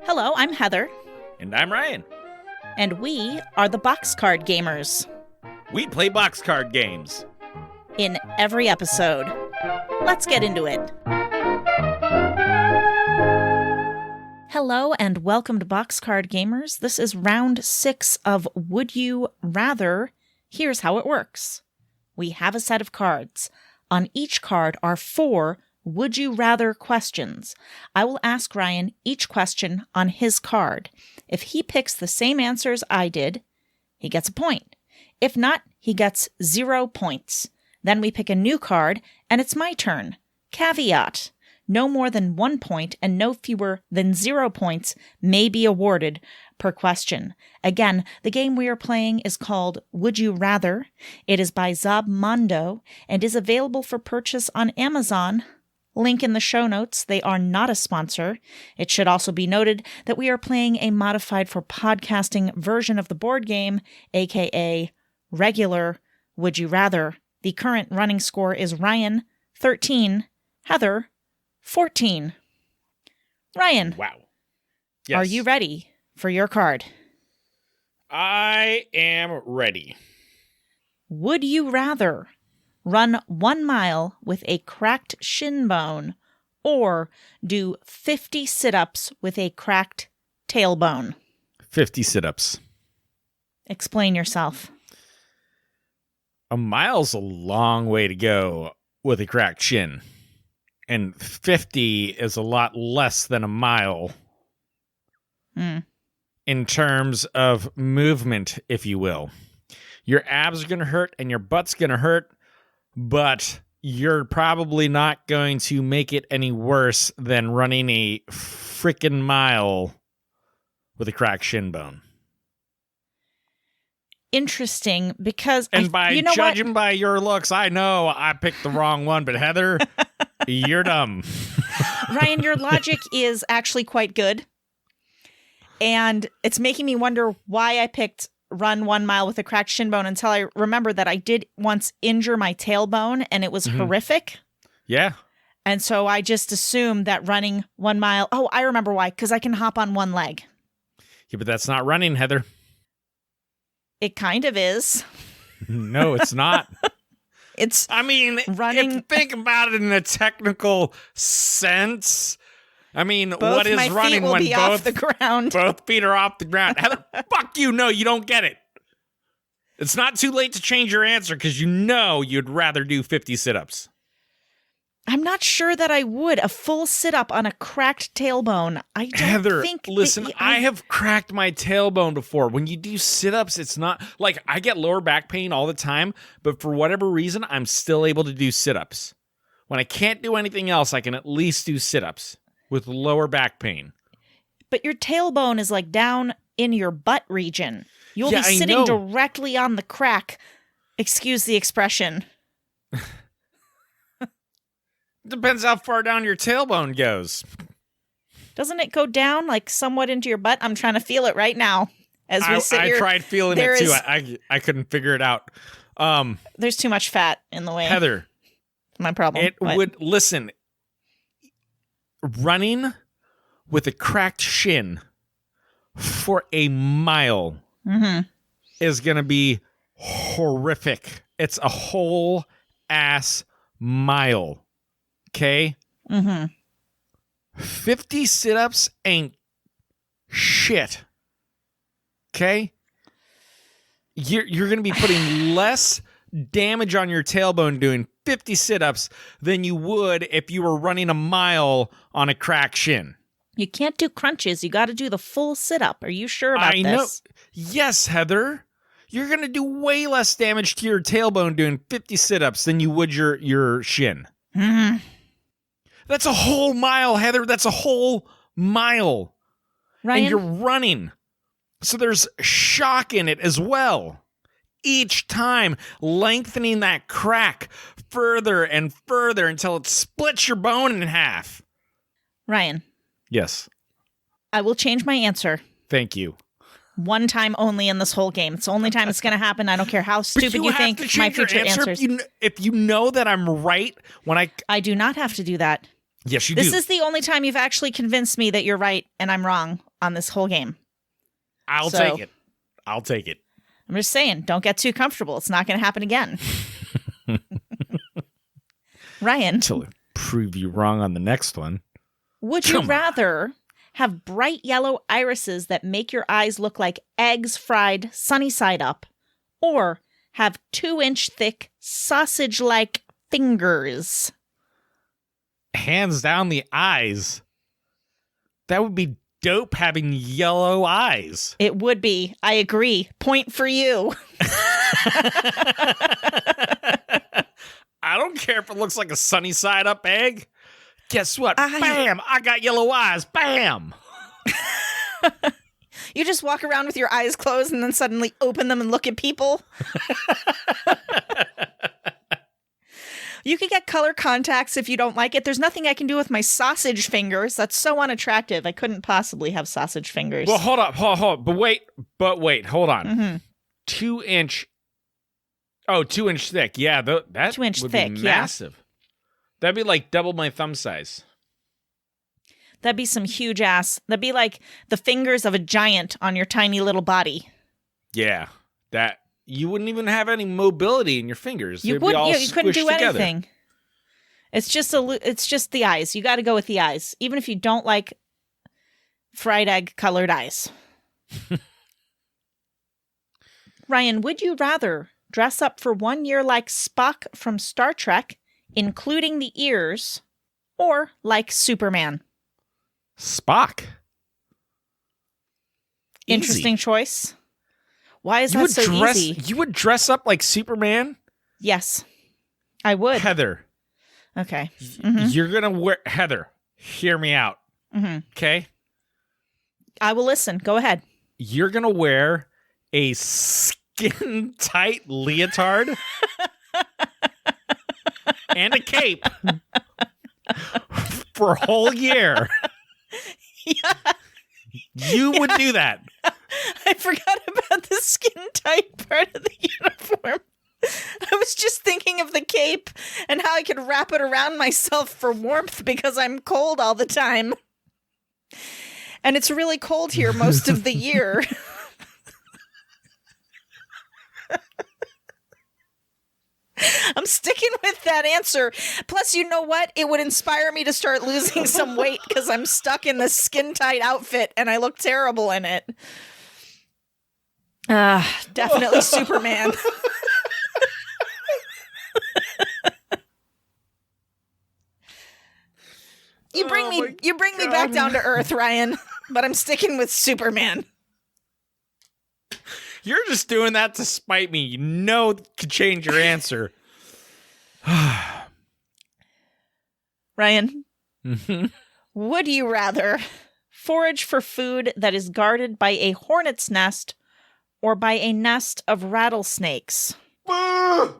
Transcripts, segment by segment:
Hello, I'm Heather. And I'm Ryan. And we are the Boxcard Gamers. We play box card games. In every episode. Let's get into it. Hello and welcome to Boxcard Gamers. This is round 6 of Would You Rather? Here's how it works. We have a set of cards. On each card are 4 Would You Rather questions. I will ask Ryan each question on his card. If he picks the same answers I did, he gets a point. If not, he gets 0 points. Then we pick a new card, and it's my turn. Caveat: no more than 1 point and no fewer than 0 points may be awarded per question. Again, the game we are playing is called Would You Rather? It is by Zobmondo and is available for purchase on Amazon. Link in the show notes. They are not a sponsor. It should also be noted that we are playing a modified for podcasting version of the board game, aka regular Would You Rather. The current running score is Ryan, 13, Heather, 14. Ryan. Wow. Yes. Are you ready for your card? I am ready. Would you rather run 1 mile with a cracked shin bone or do 50 sit-ups with a cracked tailbone? 50 sit-ups. Explain yourself. A mile's a long way to go with a cracked shin. And 50 is a lot less than a mile. In terms of movement, if you will. Your abs are going to hurt and your butt's going to hurt, but you're probably not going to make it any worse than running a freaking mile with a cracked shin bone. Interesting, because and judging by your looks, I know I picked the wrong one, but Heather, you're dumb. Ryan, your logic is actually quite good. And it's making me wonder why I picked run 1 mile with a cracked shin bone until I remember that I did once injure my tailbone and it was horrific. Yeah. And so I just assumed that running 1 mile. Oh, I remember why. Because I can hop on one leg. Yeah, but that's not running, Heather. It kind of is. No, it's not. It's running. If you think about it in a technical sense, what is running when off the ground? Both feet are off the ground? Heather, fuck you. No, you don't get it. It's not too late to change your answer because you know you'd rather do 50 sit-ups. I'm not sure that I would. A full sit-up on a cracked tailbone. I don't think... Listen, I have cracked my tailbone before. When you do sit-ups, it's not... Like, I get lower back pain all the time, but for whatever reason, I'm still able to do sit-ups. When I can't do anything else, I can at least do sit-ups with lower back pain. But your tailbone is, like, down in your butt region. You'll be sitting directly on the crack. Excuse the expression. Depends how far down your tailbone goes. Doesn't it go down like somewhat into your butt? I'm trying to feel it right now as we sit here. I tried feeling it too. I couldn't figure it out. There's too much fat in the way. Heather, my problem. Listen. Running with a cracked shin for a mile is going to be horrific. It's a whole ass mile. Okay? 50 sit-ups ain't shit. Okay? You're going to be putting less damage on your tailbone doing 50 sit-ups than you would if you were running a mile on a cracked shin. You can't do crunches. You got to do the full sit-up. Are you sure about this? I know. Yes, Heather. You're going to do way less damage to your tailbone doing 50 sit-ups than you would your shin. That's a whole mile, Heather. That's a whole mile. Ryan? And you're running. So there's shock in it as well. Each time lengthening that crack further and further until it splits your bone in half. Ryan. Yes. I will change my answer. Thank you. One time only in this whole game. It's the only time it's going to happen. I don't care how stupid you think my future answers. If you know that I'm right when I do not have to do that. Yes, you This do. is the only time you've actually convinced me that you're right and I'm wrong on this whole game. I'll take it. I'll take it. I'm just saying, don't get too comfortable. It's not going to happen again. Ryan. Until I prove you wrong on the next one. Would you rather have bright yellow irises that make your eyes look like eggs fried sunny side up, or have 2-inch thick sausage-like fingers? Hands down the eyes. That would be dope having yellow eyes. It would be. I agree. Point for you. I don't care if it looks like a sunny side up egg. Guess what? Bam! I got yellow eyes. Bam! You just walk around with your eyes closed and then suddenly open them and look at people. You could get color contacts if you don't like it. There's nothing I can do with my sausage fingers. That's so unattractive. I couldn't possibly have sausage fingers. Well, hold up. But wait, hold on. Mm-hmm. 2-inch. Oh, 2-inch thick. Yeah, that 2-inch would thick, be yeah. massive. That'd be like double my thumb size. That'd be some huge ass. That'd be like the fingers of a giant on your tiny little body. Yeah, that you wouldn't even have any mobility in your fingers. You They'd wouldn't. be all You couldn't do squished together. anything. It's just the eyes. You got to go with the eyes, even if you don't like fried egg colored eyes. Ryan, would you rather dress up for 1 year like Spock from Star Trek, including the ears, or like Superman? Spock. Interesting Easy. choice. Why is that so easy? You would dress up like Superman? Yes, I would. Heather. Okay. Mm-hmm. You're going to wear... Heather, hear me out. Mm-hmm. Okay? I will listen. Go ahead. You're going to wear a skin-tight leotard and a cape for a whole year. Yeah. You would do that. I forgot about the skin-tight part of the uniform. I was just thinking of the cape and how I could wrap it around myself for warmth because I'm cold all the time. And it's really cold here most of the year. I'm sticking with that answer. Plus, you know what? It would inspire me to start losing some weight because I'm stuck in this skin-tight outfit and I look terrible in it. Definitely Superman. You bring me back down to earth, Ryan, but I'm sticking with Superman. You're just doing that to spite me. You know it could change your answer. Ryan, Mm-hmm. would you rather forage for food that is guarded by a hornet's nest or by a nest of rattlesnakes? I'm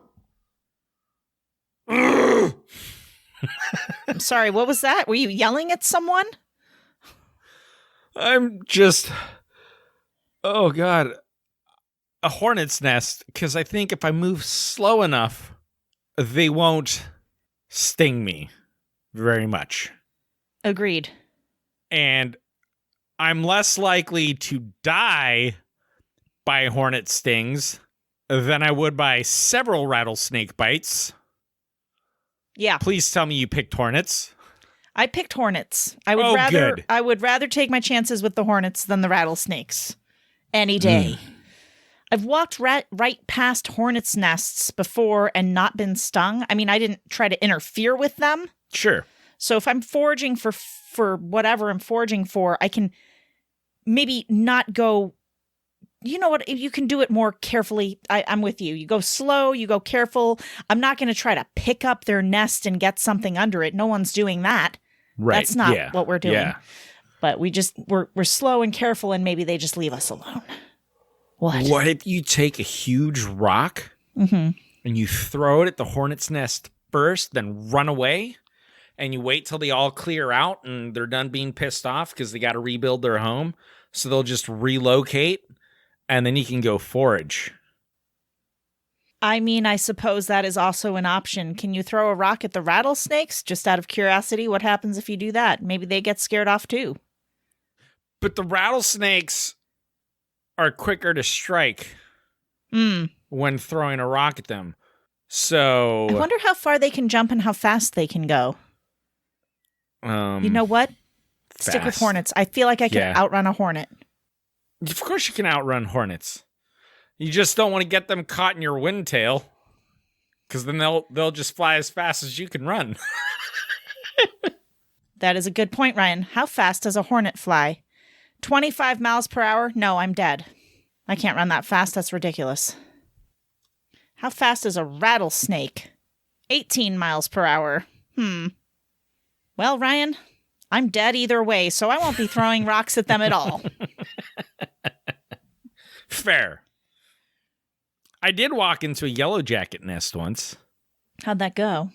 sorry, what was that? Were you yelling at someone? I'm just... Oh, God. A hornet's nest, because I think if I move slow enough, they won't sting me very much. Agreed. And I'm less likely to die by hornet stings than I would by several rattlesnake bites. Yeah. Please tell me you picked hornets. I picked hornets. I would rather take my chances with the hornets than the rattlesnakes. Any day. I've walked right past hornets' nests before and not been stung. I mean, I didn't try to interfere with them. Sure. So if I'm foraging for whatever I'm foraging for, I can maybe not go, you know what, you can do it more carefully. I'm with you. You go slow, you go careful. I'm not going to try to pick up their nest and get something under it. No one's doing that. Right. That's not what we're doing. Yeah. But we're slow and careful and maybe they just leave us alone. What if you take a huge rock and you throw it at the hornet's nest first, then run away, and you wait till they all clear out and they're done being pissed off because they got to rebuild their home, so they'll just relocate, and then you can go forage. I mean, I suppose that is also an option. Can you throw a rock at the rattlesnakes? Just out of curiosity, what happens if you do that? Maybe they get scared off too. But the rattlesnakes are quicker to strike when throwing a rock at them. So I wonder how far they can jump and how fast they can go. You know what? Stick with fast. hornets. I feel like I can outrun a hornet. Of course you can outrun hornets. You just don't want to get them caught in your wind tail, because then they'll just fly as fast as you can run. That is a good point, Ryan. How fast does a hornet fly? 25 miles per hour? No, I'm dead. I can't run that fast. That's ridiculous. How fast is a rattlesnake? 18 miles per hour. Well, Ryan, I'm dead either way, so I won't be throwing rocks at them at all. Fair. I did walk into a yellow jacket nest once. How'd that go?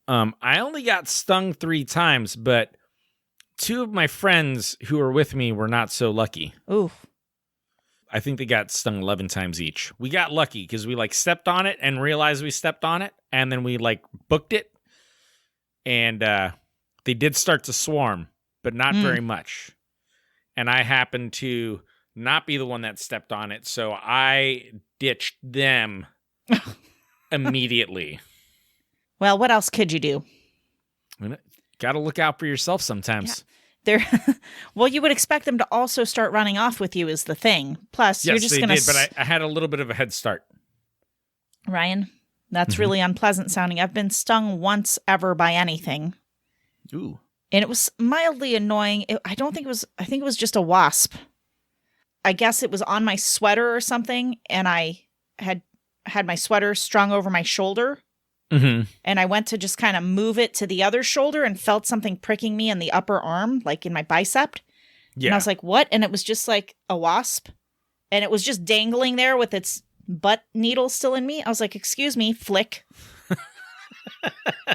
I only got stung 3 times, but 2 of my friends who were with me were not so lucky. Ooh. I think they got stung 11 times each. We got lucky because we stepped on it and realized we stepped on it, and then we booked it, and they did start to swarm, but not very much. And I happened to not be the one that stepped on it, so I ditched them immediately. Well, what else could you do? Got to look out for yourself sometimes. Yeah. Well, you would expect them to also start running off with you is the thing. Plus, you're just going to... Yes, they did, but I had a little bit of a head start. Ryan, that's really unpleasant sounding. I've been stung once ever by anything. Ooh. And it was mildly annoying. I think it was just a wasp. I guess it was on my sweater or something, and I had my sweater strung over my shoulder. And I went to just kind of move it to the other shoulder and felt something pricking me in the upper arm, like in my bicep. Yeah. And I was like, what? And it was just like a wasp. And it was just dangling there with its butt needle still in me. I was like, excuse me, flick.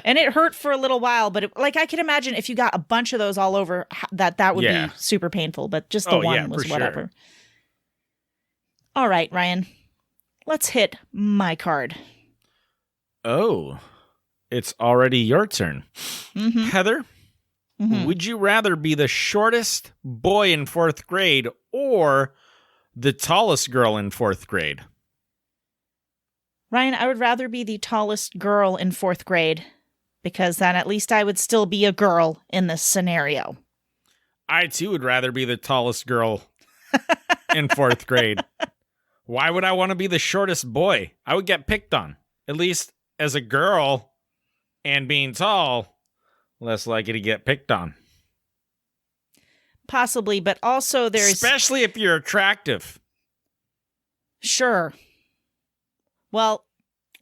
And it hurt for a little while, but I could imagine if you got a bunch of those all over, that would be super painful. But just the one was whatever. Sure. All right, Ryan, let's hit my card. Oh, it's already your turn. Heather, would you rather be the shortest boy in 4th grade or the tallest girl in 4th grade? Ryan, I would rather be the tallest girl in 4th grade, because then at least I would still be a girl in this scenario. I, too, would rather be the tallest girl in 4th grade. Why would I want to be the shortest boy? I would get picked on. At least as a girl and being tall, less likely to get picked on. Possibly, but also there's... Especially if you're attractive. Sure. Well,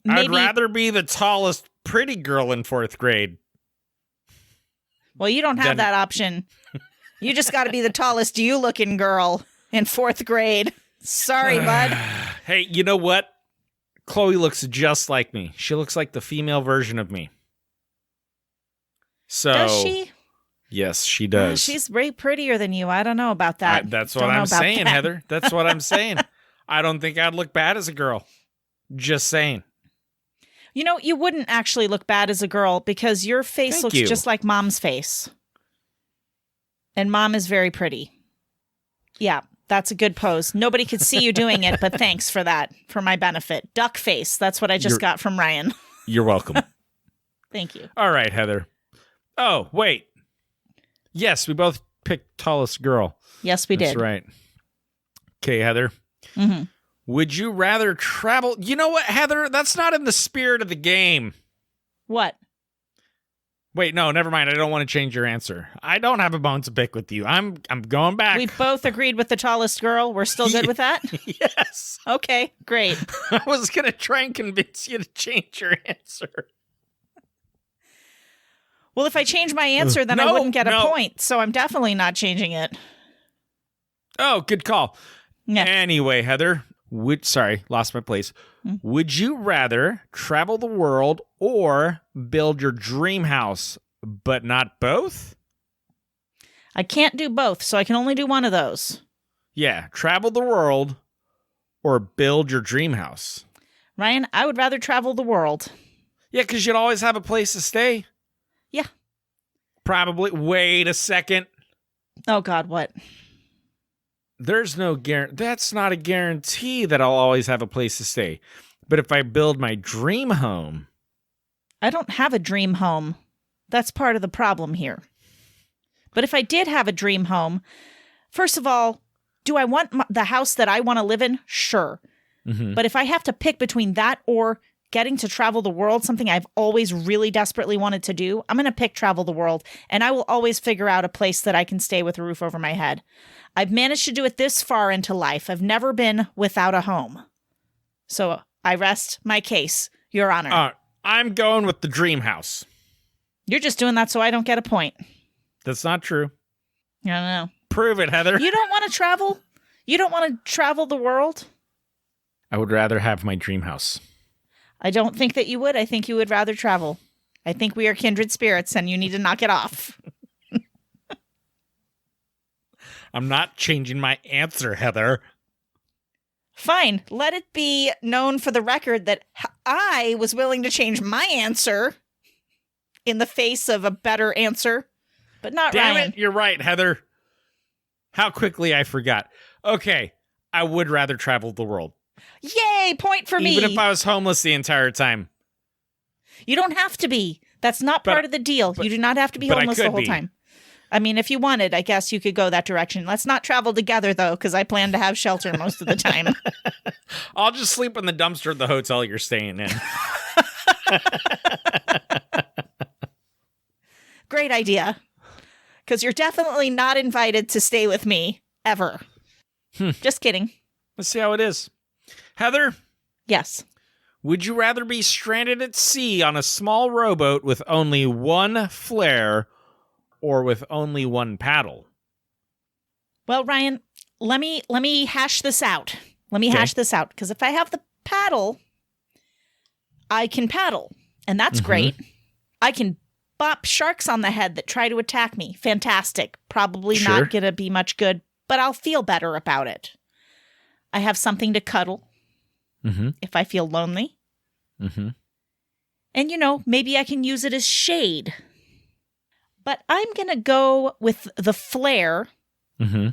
maybe... I'd rather be the tallest pretty girl in 4th grade. Well, you don't have that option. You just got to be the tallest you-looking girl in 4th grade. Sorry, bud. Hey, you know what? Chloe looks just like me. She looks like the female version of me. So, does she? Yes, she does. She's way prettier than you. I don't know about that. That's what I'm saying, Heather. That's what I'm saying. I don't think I'd look bad as a girl. Just saying. You know, you wouldn't actually look bad as a girl because your face looks just like Mom's face. And Mom is very pretty. Yeah. That's a good pose. Nobody could see you doing it, but thanks for that, for my benefit. Duck face. That's what I just got from Ryan. You're welcome. Thank you. All right, Heather. Oh, wait. Yes, we both picked tallest girl. Yes, we did. That's right. Okay, Heather. Would you rather travel... You know what, Heather? That's not in the spirit of the game. What? Wait, no, never mind. I don't want to change your answer. I don't have a bone to pick with you. I'm going back. We both agreed with the tallest girl. We're still good with that? Yes. Okay, great. I was going to try and convince you to change your answer. Well, if I change my answer, then I wouldn't get a point. So I'm definitely not changing it. Oh, good call. Yeah. Anyway, Heather, lost my place. Would you rather travel the world or build your dream house, but not both? I can't do both, so I can only do one of those. Yeah, travel the world or build your dream house. Ryan, I would rather travel the world. Yeah, because you'd always have a place to stay. Yeah. Probably. Wait a second. Oh, God, what? There's no guarantee. That's not a guarantee that I'll always have a place to stay. But if I build my dream home. I don't have a dream home. That's part of the problem here. But if I did have a dream home, first of all, do I want the house that I want to live in? Sure. Mm-hmm. But if I have to pick between that or getting to travel the world, something I've always really desperately wanted to do, I'm going to pick travel the world. And I will always figure out a place that I can stay with a roof over my head. I've managed to do it this far into life. I've never been without a home. So I rest my case, Your Honor. I'm going with the dream house. You're just doing that so I don't get a point. That's not true. I don't know. Prove it, Heather. You don't want to travel? You don't want to travel the world? I would rather have my dream house. I don't think that you would. I think you would rather travel. I think we are kindred spirits and you need to knock it off. I'm not changing my answer, Heather. Fine. Let it be known for the record that I was willing to change my answer in the face of a better answer, but not Damn Ryan. it, you're right, Heather. How quickly I forgot. Okay, I would rather travel the world. Yay, point for me. Even if I was homeless the entire time. You don't have to be. That's not part of the deal. You do not have to be homeless the whole time. I mean, if you wanted, I guess you could go that direction. Let's not travel together, though, because I plan to have shelter most of the time. I'll just sleep in the dumpster at the hotel you're staying in. Great idea. Because you're definitely not invited to stay with me, ever. Just kidding. Let's see how it is. Heather? Yes. Would you rather be stranded at sea on a small rowboat with only one flare or with only one paddle? Well, Ryan, let me hash this out. Let me hash this out. Because if I have the paddle, I can paddle. And that's great. I can bop sharks on the head that try to attack me. Fantastic. Probably not going to be much good, but I'll feel better about it. I have something to cuddle if I feel lonely. And, you know, maybe I can use it as shade. But I'm going to go with the flare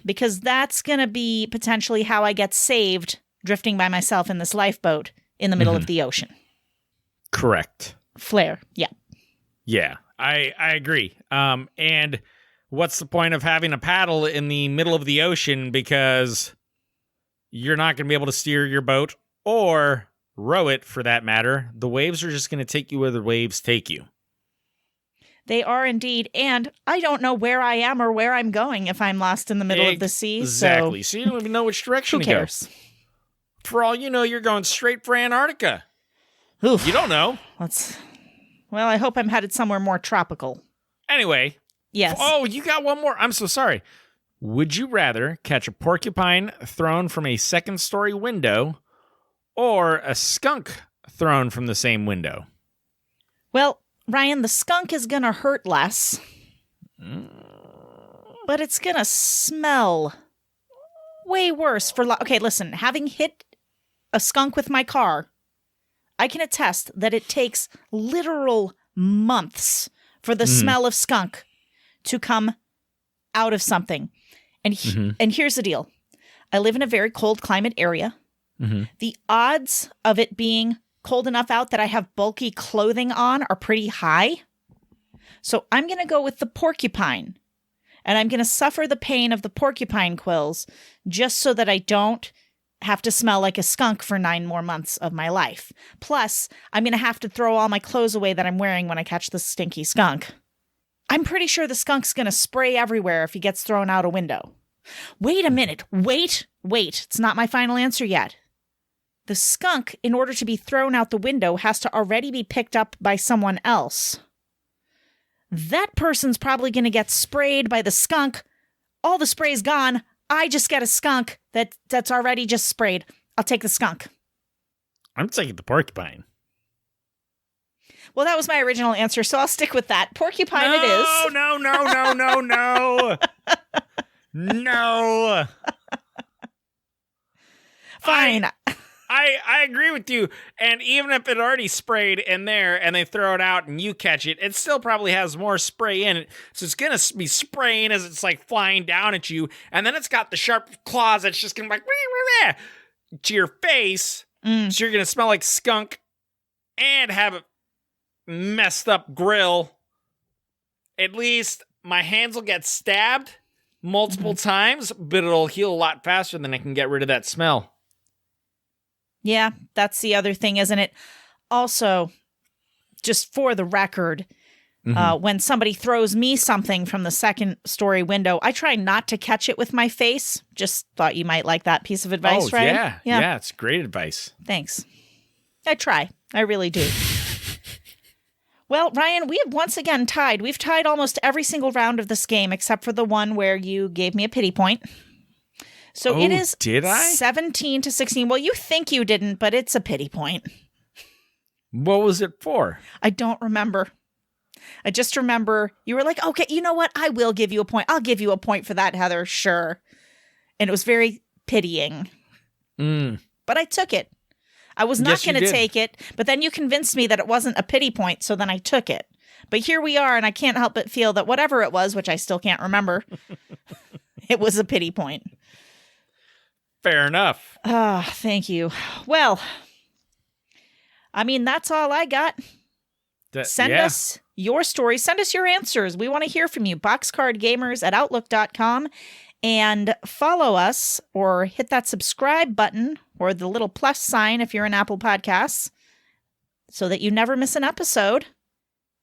because that's going to be potentially how I get saved drifting by myself in this lifeboat in the middle of the ocean. Correct. Flare, yeah. Yeah, I agree. And what's the point of having a paddle in the middle of the ocean because you're not going to be able to steer your boat or row it for that matter. The waves are just going to take you where the waves take you. They are indeed, and I don't know where I am or where I'm going if I'm lost in the middle of the sea. Exactly. So you don't even know which direction to go. Who cares? For all you know, you're going straight for Antarctica. Oof. You don't know. Well, I hope I'm headed somewhere more tropical. Anyway. Yes. Oh, you got one more. I'm so sorry. Would you rather catch a porcupine thrown from a second-story window or a skunk thrown from the same window? Well, Ryan, the skunk is going to hurt less, but it's going to smell way worse. Okay, listen, having hit a skunk with my car, I can attest that it takes literal months for the smell of skunk to come out of something. And here's the deal. I live in a very cold climate area. The odds of it being cold enough out that I have bulky clothing on are pretty high. So I'm going to go with the porcupine. And I'm going to suffer the pain of the porcupine quills just so that I don't have to smell like a skunk for 9 more months of my life. Plus, I'm going to have to throw all my clothes away that I'm wearing when I catch the stinky skunk. I'm pretty sure the skunk's going to spray everywhere if he gets thrown out a window. Wait a minute. Wait. It's not my final answer yet. The skunk, in order to be thrown out the window, has to already be picked up by someone else. That person's probably going to get sprayed by the skunk. All the spray's gone. I just get a skunk that's already just sprayed. I'll take the skunk. I'm taking the porcupine. Well, that was my original answer, so I'll stick with that. Porcupine it is. No. No. Fine. I agree with you. And even if it already sprayed in there and they throw it out and you catch it, it still probably has more spray in it. So it's going to be spraying as it's like flying down at you. And then it's got the sharp claws that's just going to be like to your face. So you're going to smell like skunk and have a messed up grill. At least my hands will get stabbed multiple times, but it'll heal a lot faster than I can get rid of that smell. Yeah, that's the other thing, isn't it? Also, just for the record, when somebody throws me something from the second story window, I try not to catch it with my face. Just thought you might like that piece of advice, right? Yeah, it's great advice. Thanks. I try. I really do. Well, Ryan, we have once again tied. We've tied almost every single round of this game except for the one where you gave me a pity point. So it is did I? 17 to 16. Well, you think you didn't, but it's a pity point. What was it for? I don't remember. I just remember you were like, okay, you know what? I will give you a point. I'll give you a point for that, Heather. Sure. And it was very pitying. But I took it. I was not going to take it, but then you convinced me that it wasn't a pity point, so then I took it. But here we are, and I can't help but feel that whatever it was, which I still can't remember, it was a pity point. Fair enough. Thank you. Well, I mean, that's all I got. Send us your stories. Send us your answers. We want to hear from you. boxcardgamers@outlook.com. And follow us or hit that subscribe button or the little plus sign if you're in Apple Podcasts so that you never miss an episode.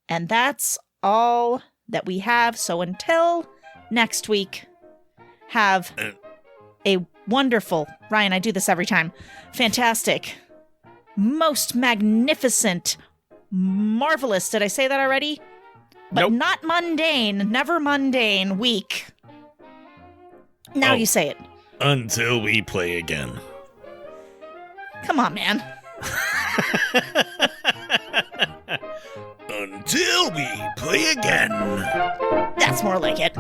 And that's all that we have. So until next week, have a wonderful, Ryan, I do this every time, fantastic, most magnificent, marvelous, did I say that already? But nope. Not mundane, never mundane week. Now you say it. Until we play again. Come on, man. Until we play again. That's more like it.